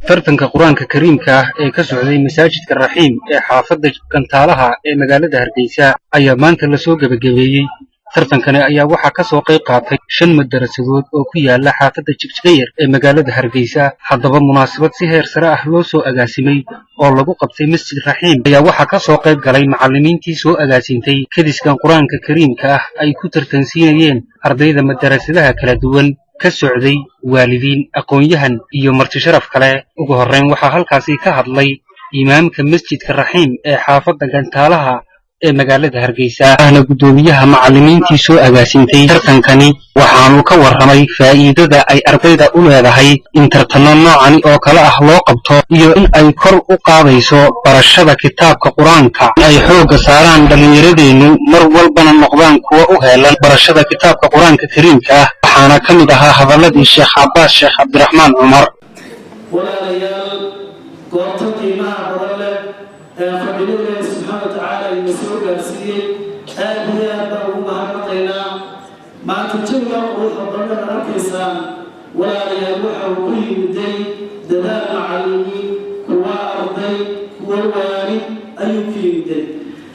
tartanka quraanka kariimka ah ee ka socday masaajidka Raxiim ee xaafadda Gantaalaha ee magaalada Hargeysa ayaa maanta la soo gabagabeeyay. tartankani ayaa waxaa ka soo qayb qaatay 5 madarasadood oo ku yaala xaafadda Jigjigeer ee magaalada Hargeysa. haddaba munaasabad si heer sare ah loo soo agaasimay oo lagu qabtay Masjid Raxiim ayaa waxaa ka soo qayb galay macallimiintii soo agaasintay kadiskan quraanka kariimka ah ay ku tartansiinayeen ardayda madarasadaha kala duwan ka socday waalidiin aqoon-yahan iyo marti sharaf kale. ugu horreyn waxaa halkaasi ka hadlay imaamka Masjidka Raxiim ee xaafadda Gantaalaha ee magaalada Hargeysa ahna gudoomiyaha macallimiintii soo agaasintay tartankani waxaanu ka warramay faa'iidada ay ardayda u leedahay in tartanno noocan oo kale ah loo qabto iyo in ay kor u qaadayso barashada kitaabka quraanka ay xooga saaraan dhalinyaradeennu mar walbana noqdaan kuwa u heelan barashada kitaabka quraanka kariimka ah. waxaana ka mid ahaa hadalladii Sheekh Cabbaas Sheekh Cabdiraxmaan Cumar. walaalayaal goobta qiimaha badan leh ee fadhilada subxaanahu wa tacaala iyo soo gaarsiiyey aad iyo aad baan ugu mahadnaqaynaa. maanta jawiga quruxda badan arkaysaan walaalayaal waxa uu ku yimiday dadaal macallimiin kuwa arday kuwa waalid ayuu ku yimiday.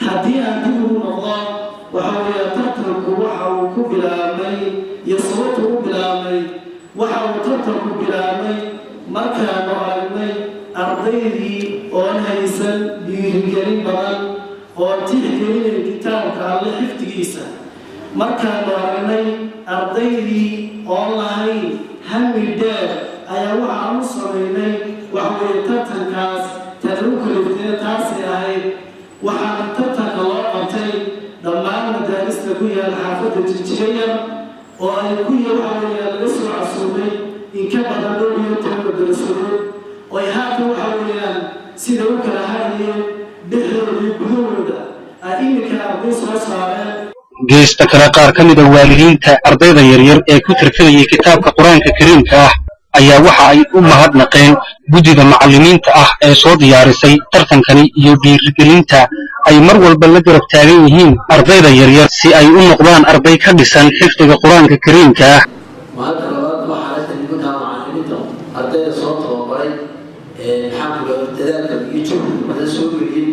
haddii aan dib ugu noqdo waxa weeye tartanku waxa uu ku bilaabmay iyo sababta u bilaabmay waxa uu tartanku bilaabmay markaanu aragnay ardaydii oon haysan dhiirigelin badan oo tixgelinaya kitaabka alle xifdigiisa. markaanu aragnay ardaydii oon lahayn hami dheer ayaa waxaan u samaynay waxaweye tartankaas tanu kaliftee taasay ahayd. waxaana tartanka loo qabtay dhammaan madaarista ku yaal xaafadda Jigjigeer oo ay ku waxaweye laga soo casuumay in ka badan 12 madarasadood oo ay haatan waxaweyaan sida u kala hadlayeen dhexdooda iyo gudahooda ay iminka arday soo saareen. geesta kale qaar ka mid ah waalidiinta ardayda yaryar ee ku tartanayay kitaabka quraanka kariimka ah ayaa waxa ay u mahadnaqeen guddiga macallimiinta ah ee soo diyaarisay tartankani iyo dhiirigelinta ay mar walba la garab taagan yihiin ardayda yaryar si ay u noqdaan arday ka dhisan xifdiga quraanka kariimka ah. ardayda soo tababaray maxaanku dadaalka iyo juhdiga soo geliyey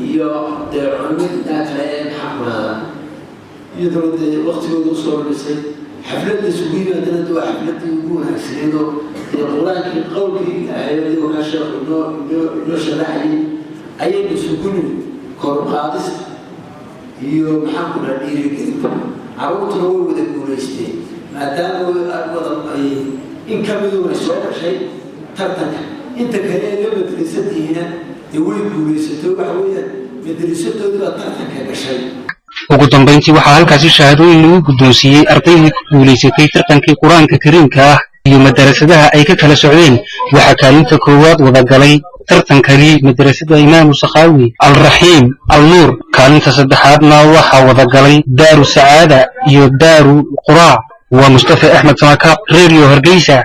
iyo culimada kale ee maxaanku radaa iyadoo waqtigooda usoo horeysay xafladda isugu yimaadana waa xafladdii ugu wanaagsaneed oo quraankii qowlkii ahayd oo ka sheekhu inoo sharaxayay ayaynu isugu nimid kor u qaadista iyo maxaanku radaa dhiirigelinta. carruurtuna way wada guulaysteen maadaama wada in ka midu ay soo gashay tartanka. inta kale ee la madrasadiina way guulaysatay waxa weeyaan madrasadooda baa tartanka gashay. ugu dambeyntii waxaa halkaasi shahaadooyin lagu guddoonsiiyey ardaydii ku guulaysatay tartankii quraanka kariimka ah iyo madarasadaha ay ka kala socdeen. waxaa kaalinta koowaad wada galay tartankani madrasada Imaamu Sakhaawi, Al-Raxiim, Al-Nuur. kaalinta saddexaadna waxaa wada galay Daaru Sacaada iyo Daaru Quraa. ومصطفى أحمد سماكاب راديو هرقيسة.